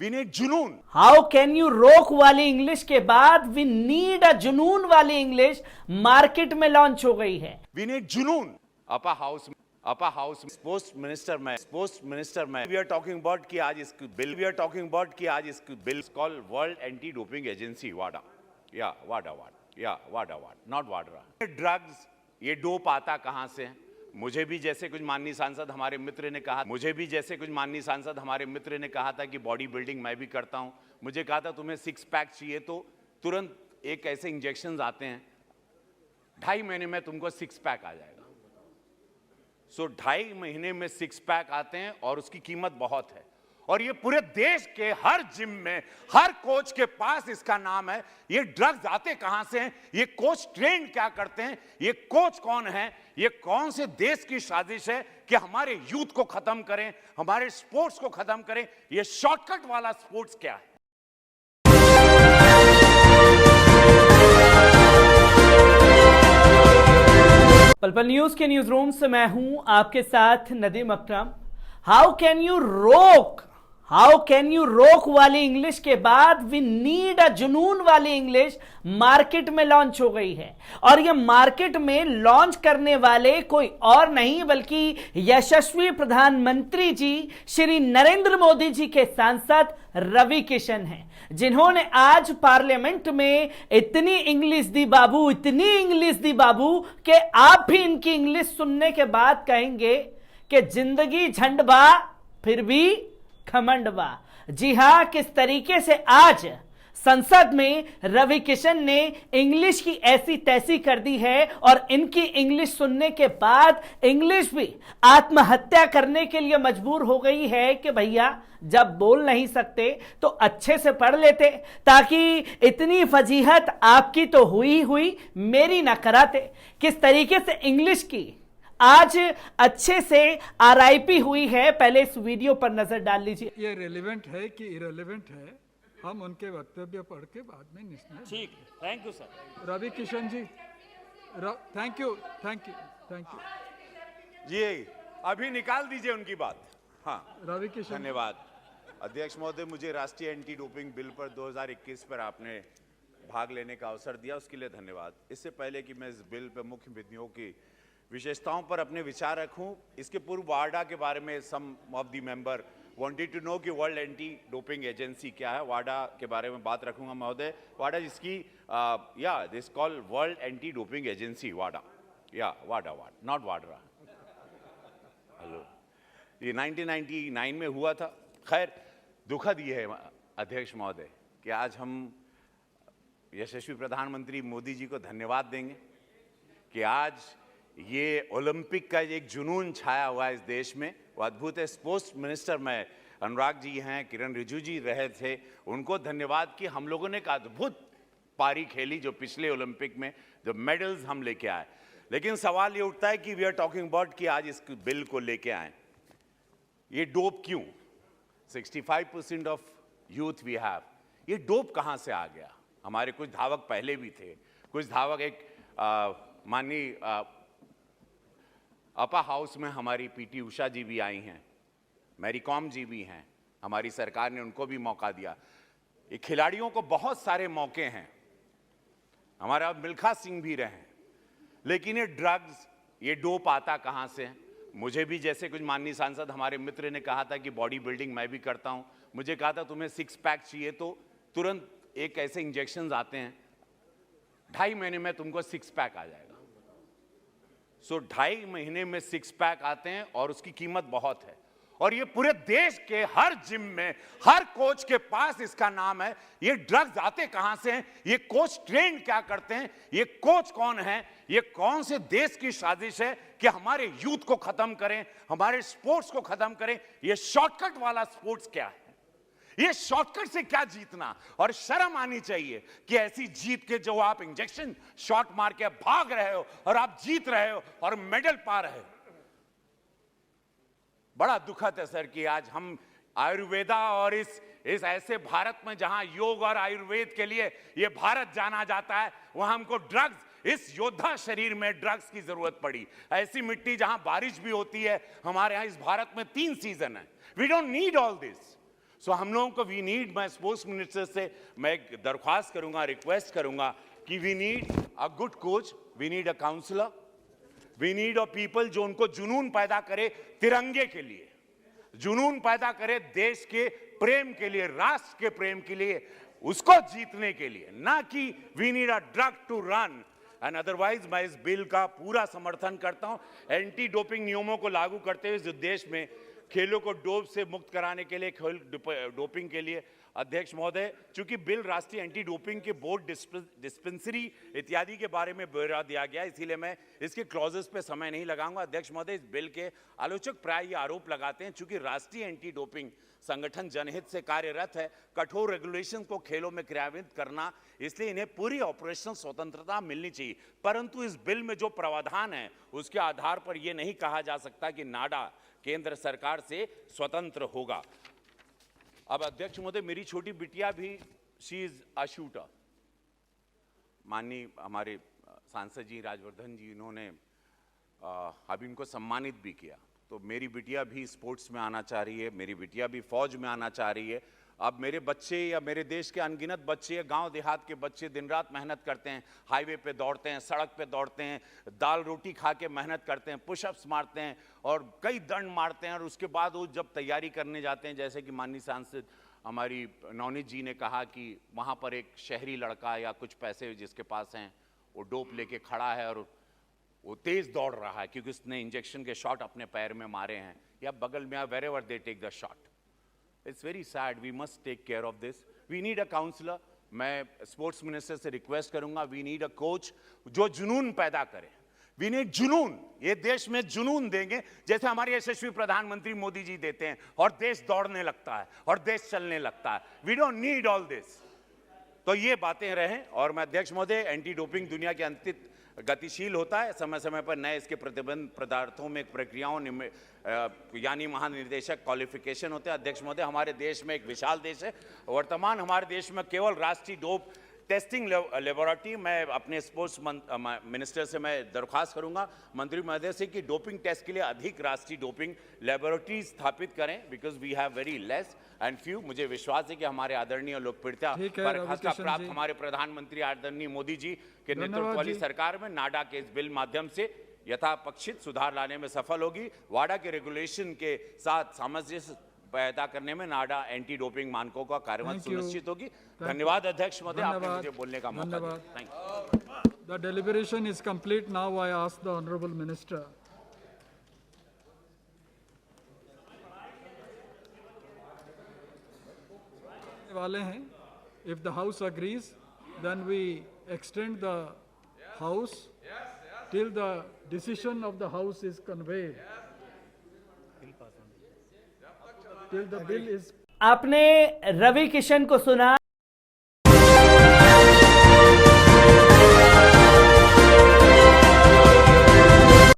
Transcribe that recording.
We need जुनून। How can you रोक वाली इंग्लिश के बाद वी नीड अ जुनून वाली इंग्लिश मार्केट में लॉन्च हो गई है। वी नीड जुनून। अपर हाउस पोस्ट मिनिस्टर में वी आर टॉकिंग अबाउट कि आज इस bill called world anti doping agency वाडा नॉट वाडरा। ड्रग्स, ये डोप आता कहां से है? मुझे भी जैसे कुछ माननीय सांसद हमारे मित्र ने कहा था कि बॉडी बिल्डिंग मैं भी करता हूं। मुझे कहा था तुम्हें सिक्स पैक चाहिए तो तुरंत एक ऐसे इंजेक्शन आते हैं, 2.5 महीने में तुमको सिक्स पैक आ जाएगा। सो 2.5 महीने में सिक्स पैक आते हैं और उसकी कीमत बहुत है। और ये पूरे देश के हर जिम में हर कोच के पास इसका नाम है। ये ड्रग्स आते कहां से हैं? ये कोच ट्रेन क्या करते हैं? ये कोच कौन है? ये कौन से देश की साजिश है कि हमारे यूथ को खत्म करें, हमारे स्पोर्ट्स को खत्म करें? ये शॉर्टकट वाला स्पोर्ट्स क्या है? पल पल न्यूज के न्यूज रूम से मैं हूं आपके साथ नदीम अकरम। हाउ कैन यू रोक वाली इंग्लिश के बाद वी नीड अ जुनून वाली इंग्लिश मार्केट में लॉन्च हो गई है। और ये मार्केट में लॉन्च करने वाले कोई और नहीं बल्कि यशस्वी प्रधानमंत्री जी श्री नरेंद्र मोदी जी के सांसद रवि किशन हैं, जिन्होंने आज पार्लियामेंट में इतनी इंग्लिश दी बाबू कि आप भी इनकी इंग्लिश सुनने के बाद कहेंगे कि जिंदगी झंडबा फिर भी खमंडवा। जी हां, किस तरीके से आज संसद में रवि किशन ने इंग्लिश की ऐसी तैसी कर दी है और इनकी इंग्लिश सुनने के बाद इंग्लिश भी आत्महत्या करने के लिए मजबूर हो गई है कि भैया जब बोल नहीं सकते तो अच्छे से पढ़ लेते, ताकि इतनी फजीहत आपकी तो हुई मेरी ना कराते। किस तरीके से इंग्लिश की आज अच्छे से आरआईपी हुई है, पहले इस वीडियो पर नजर डाल लीजिए। ये रेलेवेंट है कि इरेलेवेंट है, हम उनके वक्तव्य पढ़ के बाद में निर्णय। ठीक, thank you sir. Ravi Kishan ji, thank you ji, अभी निकाल दीजिए उनकी बात। हाँ, रवि किशन, धन्यवाद अध्यक्ष महोदय। मुझे राष्ट्रीय एंटी डोपिंग बिल पर 2021 पर आपने भाग लेने का अवसर दिया, उसके लिए धन्यवाद। इससे पहले कि मैं इस बिल पर मुख्य विधियों की विशेषताओं पर अपने विचार रखूं, इसके पूर्व वाडा के बारे में some of the member wanted to know कि वर्ल्ड एंटी डोपिंग एजेंसी क्या है। वाडा के बारे में बात रखूंगा महोदय। वाडा जिसकी this called world anti doping agency वाडा नॉट वाडरा। हेलो, ये 1999 में हुआ था। खैर, दुखद ये है अध्यक्ष महोदय कि आज हम यशस्वी प्रधानमंत्री मोदी जी को धन्यवाद देंगे कि आज ये ओलंपिक का एक जुनून छाया हुआ है इस देश में। वो अद्भुत है। स्पोर्ट्स मिनिस्टर में अनुराग जी हैं, किरण रिजिजू जी रहे थे, उनको धन्यवाद कि हम लोगों ने एक अद्भुत पारी खेली जो पिछले ओलंपिक में जो मेडल्स हम लेके आए। लेकिन सवाल ये उठता है कि वी आर टॉकिंग अबाउट कि आज इस बिल को लेके आए, ये डोप क्यों? 65% ऑफ यूथ वी हैव, ये डोप कहां से आ गया? हमारे कुछ धावक पहले भी थे, कुछ धावक एक माननीय अपर हाउस में हमारी पीटी उषा जी भी आई हैं, मैरी कॉम जी भी हैं, हमारी सरकार ने उनको भी मौका दिया। ये खिलाड़ियों को बहुत सारे मौके हैं, हमारा मिल्खा सिंह भी रहे। लेकिन ये ड्रग्स, ये डोप आता कहां से है? मुझे भी जैसे कुछ माननीय सांसद हमारे मित्र ने कहा था कि बॉडी बिल्डिंग मैं भी करता हूं। मुझे कहा था तुम्हें सिक्स पैक चाहिए तो तुरंत एक ऐसे इंजेक्शन आते हैं, 2.5 महीने में तुमको सिक्स पैक आ जाएगा। सो 2.5 महीने में सिक्स पैक आते हैं और उसकी कीमत बहुत है। और ये पूरे देश के हर जिम में हर कोच के पास इसका नाम है। ये ड्रग्स आते कहां से हैं? ये कोच ट्रेन क्या करते हैं? ये कोच कौन है? ये कौन से देश की साजिश है कि हमारे यूथ को खत्म करें, हमारे स्पोर्ट्स को खत्म करें? ये शॉर्टकट वाला स्पोर्ट्स क्या है? ये शॉर्टकट से क्या जीतना? और शर्म आनी चाहिए कि ऐसी जीत के जो आप इंजेक्शन शॉट मार के भाग रहे हो और आप जीत रहे हो और मेडल पा रहे हो। बड़ा दुखद है सर कि आज हम आयुर्वेदा और इस ऐसे भारत में जहां योग और आयुर्वेद के लिए ये भारत जाना जाता है, वहां हमको ड्रग्स, इस योद्धा शरीर में ड्रग्स की जरूरत पड़ी। ऐसी मिट्टी जहां बारिश भी होती है, हमारे यहां इस भारत में 3 सीजन है। We don't need all this. So हम लोगों को वी नीड, मैं स्पोर्ट्स मिनिस्टर से मैं एक दरख्वास्त करूंगा, रिक्वेस्ट करूंगा कि we need a good coach, we need a counsellor, we need a people जो उनको जुनून पैदा करे तिरंगे के लिए, जुनून पैदा करे देश के प्रेम के लिए, राष्ट्र के प्रेम के लिए, उसको जीतने के लिए, ना कि we need a drug to run and otherwise. मैं इस बिल का पूरा समर्थन करता हूं। एंटी डोपिंग नियमों को लागू करते हुए इस देश में खेलों को डोप से मुक्त कराने के लिए, खेल डोपिंग के लिए, अध्यक्ष महोदय, चूंकि बिल राष्ट्रीय एंटी डोपिंग के बोर्ड, डिस्पेंसरी इत्यादि के बारे में ब्यौरा दिया गया, इसीलिए मैं इसके क्लॉजेस पे समय नहीं लगाऊंगा। अध्यक्ष महोदय, इस बिल के आलोचक प्राय ये आरोप लगाते हैं चूंकि राष्ट्रीय एंटी डोपिंग संगठन जनहित से कार्यरत है, कठोर रेगुलेशन को खेलों में क्रियान्वित करना, इसलिए इन्हें पूरी ऑपरेशनल स्वतंत्रता मिलनी चाहिए। परंतु इस बिल में जो प्रावधान है उसके आधार पर यह नहीं कहा जा सकता कि नाडा केंद्र सरकार से स्वतंत्र होगा। अब अध्यक्ष महोदय, मेरी छोटी बिटिया भी शी इज अ शूटर। माननीय हमारे सांसद जी राजवर्धन जी, इन्होंने अभी इनको सम्मानित भी किया। तो मेरी बिटिया भी स्पोर्ट्स में आना चाह रही है, मेरी बिटिया भी फौज में आना चाह रही है। अब मेरे बच्चे या मेरे देश के अनगिनत बच्चे, गांव देहात के बच्चे दिन रात मेहनत करते हैं, हाईवे पे दौड़ते हैं, सड़क पे दौड़ते हैं, दाल रोटी खा के मेहनत करते हैं, पुशअप्स मारते हैं और कई दंड मारते हैं, और उसके बाद वो जब तैयारी करने जाते हैं, जैसे कि माननीय सांसद हमारी नवनीत जी ने कहा कि वहाँ पर एक शहरी लड़का या कुछ पैसे जिसके पास हैं वो डोप लेके खड़ा है और वो तेज दौड़ रहा है क्योंकि उसने इंजेक्शन के शॉट अपने पैर में मारे हैं या बगल में, wherever they take the shot. It's very sad, we must take care of this. We need a counsellor. मैं स्पोर्ट्स मिनिस्टर से रिक्वेस्ट करूंगा, वी नीड अ कोच जो जुनून पैदा करे। वी नीड जुनून, ये देश में जुनून देंगे जैसे हमारे यशस्वी प्रधानमंत्री मोदी जी देते हैं और देश दौड़ने लगता है और देश चलने लगता है। We don't need all this. तो ये बातें रहें। और मैं अध्यक्ष महोदय, एंटी डोपिंग दुनिया के अंतिम गतिशील होता है, समय समय पर नए इसके प्रतिबंध पदार्थों में प्रक्रियाओं यानी महानिर्देशक क्वालिफिकेशन होते हैं। अध्यक्ष महोदय, हमारे देश में एक विशाल देश है, वर्तमान हमारे देश में केवल राष्ट्रीय डोप टेस्टिंग लेबोरेटरी, मैं अपने स्पोर्ट्स मिनिस्टर से मैं दरख्वास्त करूंगा मंत्री महोदय से कि डोपिंग टेस्ट के लिए अधिक राष्ट्रीय डोपिंग लेबोरेटरी स्थापित करें, because we have very less and few. मुझे विश्वास है कि हमारे आदरणीय लोकप्रियता पर खासा प्राप्त हमारे प्रधानमंत्री आदरणीय मोदी जी के नेतृत्व वाली सरकार में नाडा के इस बिल माध्यम से यथापेक्षित सुधार लाने में सफल होगी। वाडा के रेगुलेशन के साथ सामंजस्य पैदा करने में नाडा एंटी डोपिंग मानकों का कार्यान्वयन सुनिश्चित होगी। धन्यवाद अध्यक्ष महोदय, आपने मुझे बोलने का मौका दिया। Thank you. The deliberation is complete. Now I ask the Honorable Minister. वाले हैं, if the House agrees, then we extend the House till the decision of the House is conveyed. Till the bill is आपने रवि किशन को सुना।